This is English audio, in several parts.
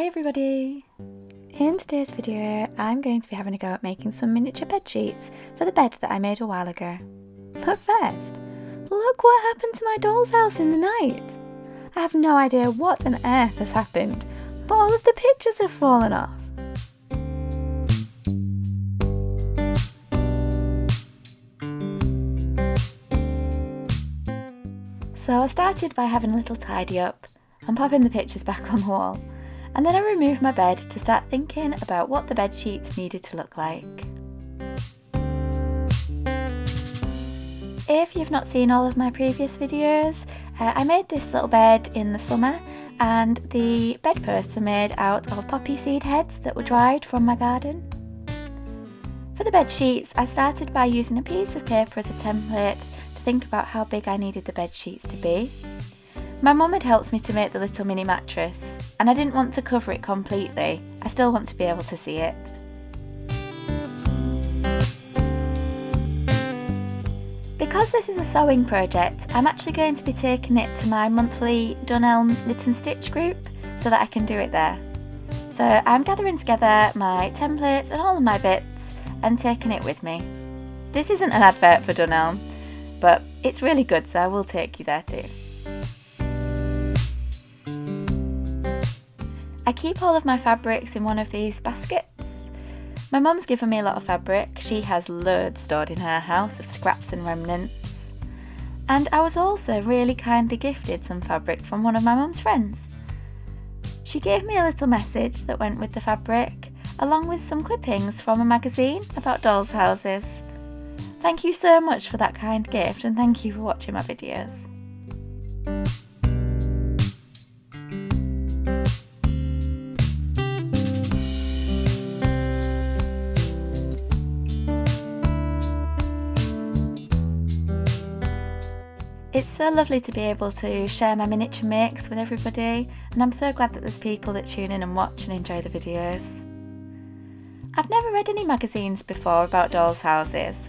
everybody! In today's video I'm going to be having a go at making some miniature bed sheets for the bed that I made a while ago. But first, look what happened to my doll's house in the night! I have no idea what on earth has happened, but all of the pictures have fallen off. So I started by having a little tidy up and popping the pictures back on the wall, and then I removed my bed to start thinking about what the bed sheets needed to look like. If you've not seen all of my previous videos, I made this little bed in the summer, and the bedposts are made out of poppy seed heads that were dried from my garden. For the bed sheets, I started by using a piece of paper as a template to think about how big I needed the bed sheets to be. My mum had helped me to make the little mini mattress, and I didn't want to cover it completely. I still want to be able to see it. Because this is a sewing project, I'm actually going to be taking it to my monthly Dunelm Knit and Stitch group so that I can do it there. So I'm gathering together my templates and all of my bits and taking it with me. This isn't an advert for Dunelm, but it's really good, so I will take you there too. I keep all of my fabrics in one of these baskets. My mum's given me a lot of fabric. She has loads stored in her house of scraps and remnants. And I was also really kindly gifted some fabric from one of my mum's friends. She gave me a little message that went with the fabric, along with some clippings from a magazine about dolls' houses. Thank you so much for that kind gift, and thank you for watching my videos. It's so lovely to be able to share my miniature makes with everybody, and I'm so glad that there's people that tune in and watch and enjoy the videos. I've never read any magazines before about dolls' houses,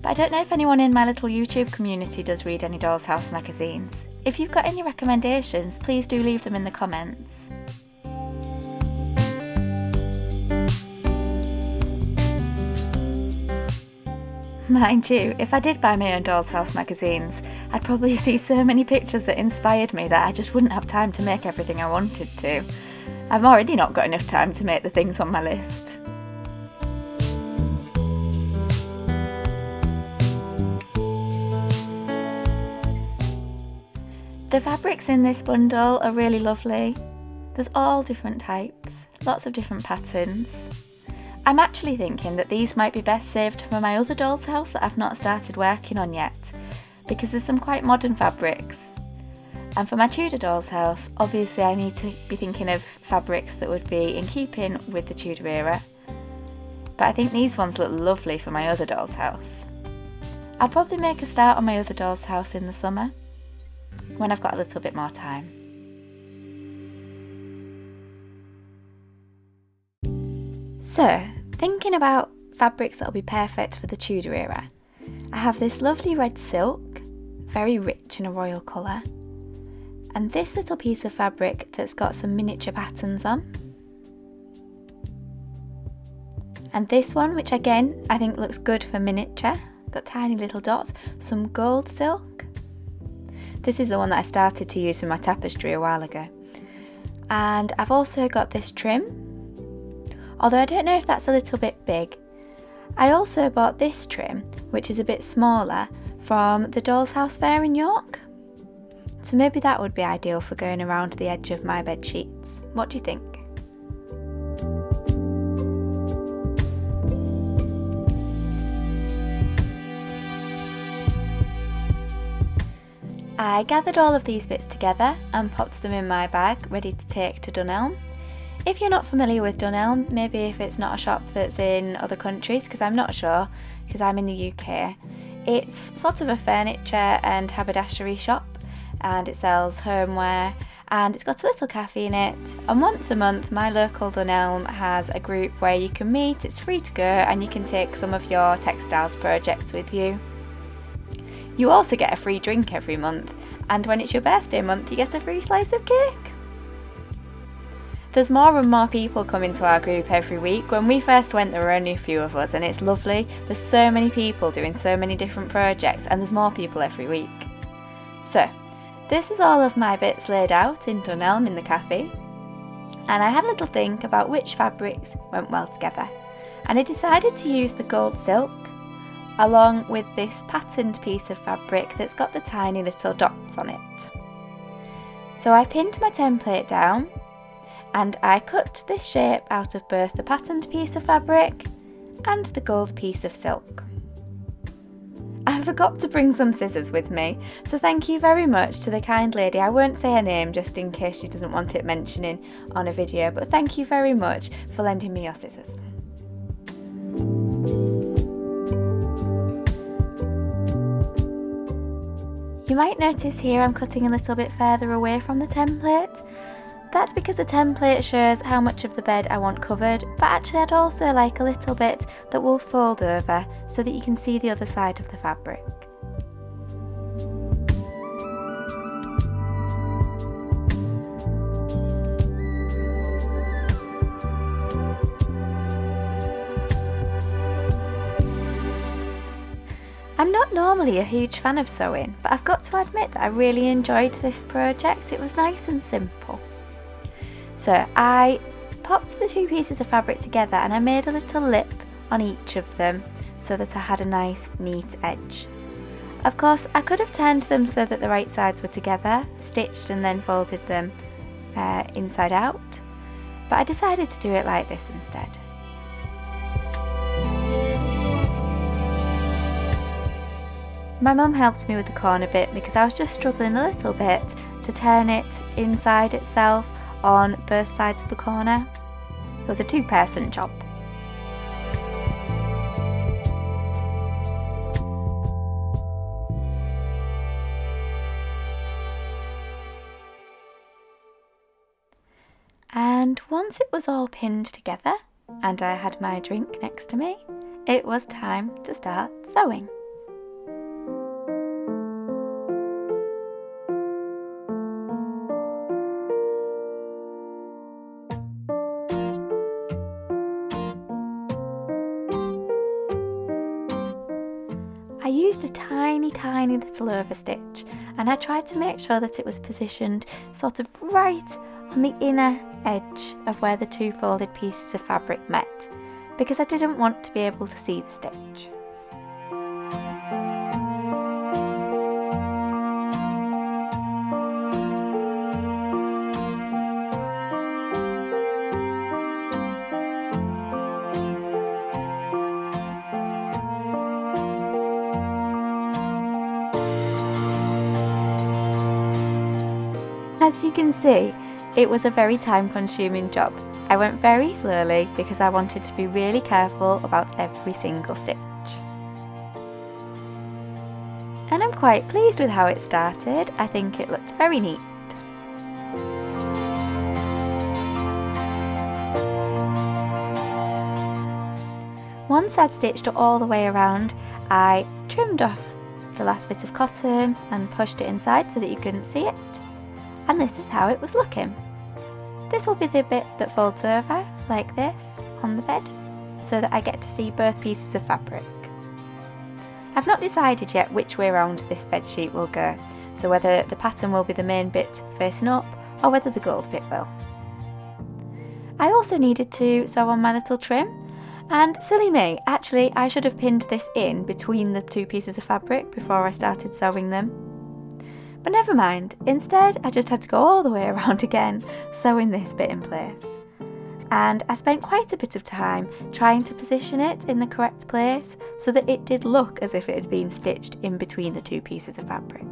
but I don't know if anyone in my little YouTube community does read any dolls' house magazines. If you've got any recommendations, please do leave them in the comments. Mind you, if I did buy my own dolls' house magazines, I'd probably see so many pictures that inspired me that I just wouldn't have time to make everything I wanted to. I've already not got enough time to make the things on my list. The fabrics in this bundle are really lovely. There's all different types, lots of different patterns. I'm actually thinking that these might be best saved for my other doll's house that I've not started working on yet, because there's some quite modern fabrics. And for my Tudor doll's house, obviously I need to be thinking of fabrics that would be in keeping with the Tudor era. But I think these ones look lovely for my other doll's house. I'll probably make a start on my other doll's house in the summer, when I've got a little bit more time. So, thinking about fabrics that'll be perfect for the Tudor era, I have this lovely red silk, very rich in a royal colour, and this little piece of fabric that's got some miniature patterns on. And this one, which again I think looks good for miniature, got tiny little dots, some gold silk. This is the one that I started to use for my tapestry a while ago. And I've also got this trim, although I don't know if that's a little bit big. I also bought this trim, which is a bit smaller, from the Doll's House Fair in York. So maybe that would be ideal for going around the edge of my bed sheets. What do you think? I gathered all of these bits together and popped them in my bag, ready to take to Dunelm. If you're not familiar with Dunelm, maybe if it's not a shop that's in other countries, because I'm not sure, because I'm in the UK, it's sort of a furniture and haberdashery shop, and it sells homeware, and it's got a little cafe in it, and once a month my local Dunelm has a group where you can meet, it's free to go, and you can take some of your textiles projects with you. You also get a free drink every month, and when it's your birthday month you get a free slice of cake. There's more and more people coming to our group every week. When we first went there were only a few of us and it's lovely. There's so many people doing so many different projects and there's more people every week. So, this is all of my bits laid out in Dunelm in the cafe. And I had a little think about which fabrics went well together. And I decided to use the gold silk along with this patterned piece of fabric that's got the tiny little dots on it. So I pinned my template down and I cut this shape out of both the patterned piece of fabric and the gold piece of silk. I forgot to bring some scissors with me, so thank you very much to the kind lady. I won't say her name just in case she doesn't want it mentioning on a video, but thank you very much for lending me your scissors. You might notice here I'm cutting a little bit further away from the template. That's because the template shows how much of the bed I want covered, but actually I'd also like a little bit that will fold over so that you can see the other side of the fabric. I'm not normally a huge fan of sewing, but I've got to admit that I really enjoyed this project. It was nice and simple. So I popped the two pieces of fabric together and I made a little lip on each of them so that I had a nice neat edge. Of course I could have turned them so that the right sides were together, stitched and then folded them inside out, but I decided to do it like this instead. My mum helped me with the corner bit because I was just struggling a little bit to turn it inside itself on both sides of the corner. It was a two-person job. And once it was all pinned together and I had my drink next to me, it was time to start sewing. I used a tiny little overstitch and I tried to make sure that it was positioned sort of right on the inner edge of where the two folded pieces of fabric met, because I didn't want to be able to see the stitch. As you can see, it was a very time-consuming job. I went very slowly because I wanted to be really careful about every single stitch. And I'm quite pleased with how it started. I think it looked very neat. Once I'd stitched it all the way around, I trimmed off the last bit of cotton and pushed it inside so that you couldn't see it. And this is how it was looking. This will be the bit that folds over, like this, on the bed, so that I get to see both pieces of fabric. I've not decided yet which way around this bed sheet will go, so whether the pattern will be the main bit facing up, or whether the gold bit will. I also needed to sew on my little trim, and silly me, actually I should have pinned this in between the two pieces of fabric before I started sewing them. But never mind, instead I just had to go all the way around again, sewing this bit in place. And I spent quite a bit of time trying to position it in the correct place so that it did look as if it had been stitched in between the two pieces of fabric.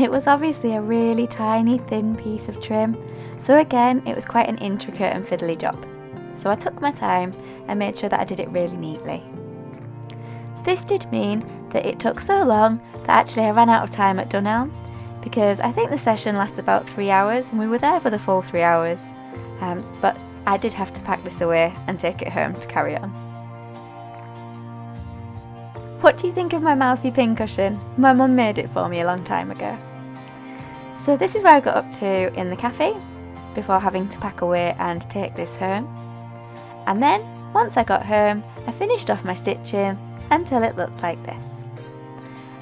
It was obviously a really tiny thin piece of trim, so again it was quite an intricate and fiddly job. So I took my time and made sure that I did it really neatly. This did mean that it took so long that actually I ran out of time at Dunelm, because I think the session lasts about 3 hours and we were there for the full 3 hours. But I did have to pack this away and take it home to carry on. What do you think of my mousy pincushion? My mum made it for me a long time ago. So this is where I got up to in the cafe before having to pack away and take this home. And then once I got home, I finished off my stitching until it looked like this.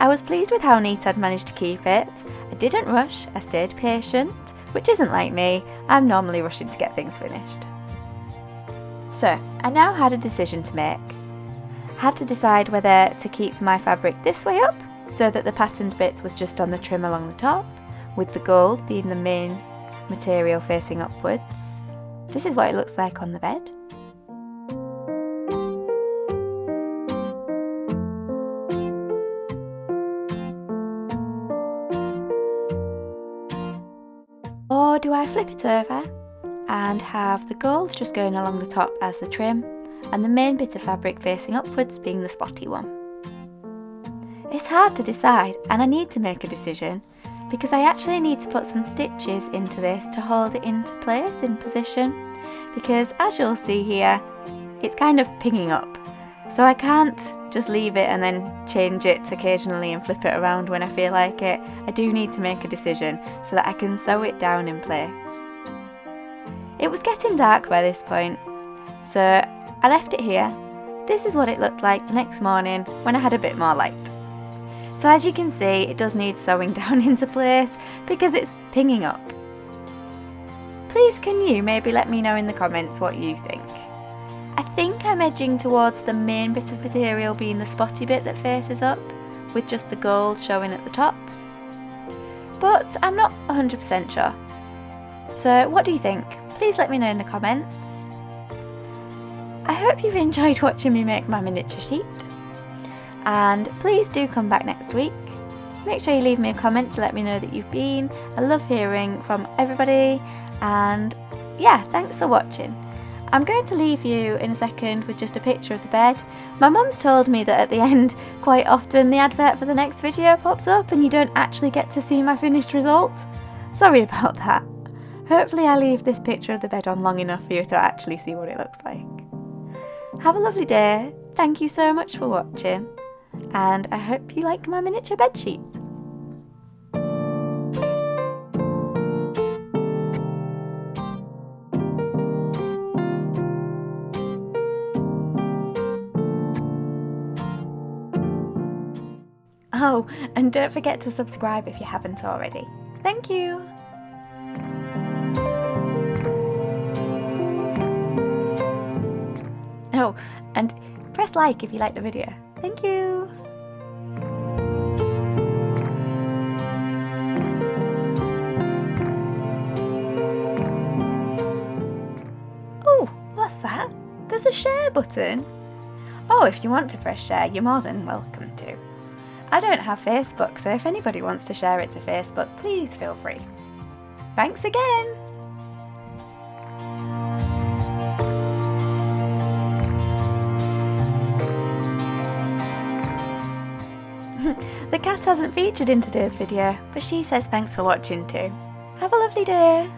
I was pleased with how neat I'd managed to keep it. I didn't rush, I stayed patient, which isn't like me. I'm normally rushing to get things finished. So I now had a decision to make. I had to decide whether to keep my fabric this way up so that the patterned bit was just on the trim along the top, with the gold being the main material facing upwards. This is what it looks like on the bed. Or do I flip it over and have the gold just going along the top as the trim and the main bit of fabric facing upwards being the spotty one? It's hard to decide, and I need to make a decision because I actually need to put some stitches into this to hold it into place in position, because as you'll see here, it's kind of pinging up. So I can't just leave it and then change it occasionally and flip it around when I feel like it. I do need to make a decision so that I can sew it down in place. It was getting dark by this point, so I left it here. This is what it looked like the next morning when I had a bit more light. So as you can see, it does need sewing down into place because it's pinging up. Please can you maybe let me know in the comments what you think? I think I'm edging towards the main bit of material being the spotty bit that faces up, with just the gold showing at the top. But I'm not 100% sure. So what do you think? Please let me know in the comments. I hope you've enjoyed watching me make my miniature sheet. And please do come back next week. Make sure you leave me a comment to let me know that you've been. I love hearing from everybody. And yeah, thanks for watching. I'm going to leave you in a second with just a picture of the bed. My mum's told me that at the end, quite often the advert for the next video pops up and you don't actually get to see my finished result. Sorry about that. Hopefully I leave this picture of the bed on long enough for you to actually see what it looks like. Have a lovely day. Thank you so much for watching. And I hope you like my miniature bed sheet. Oh, and don't forget to subscribe if you haven't already. Thank you! Oh, and press like if you like the video. Thank you! Oh, what's that? There's a share button. Oh, if you want to press share, you're more than welcome to. I don't have Facebook, so if anybody wants to share it to Facebook, please feel free. Thanks again! The cat hasn't featured in today's video, but she says thanks for watching too. Have a lovely day!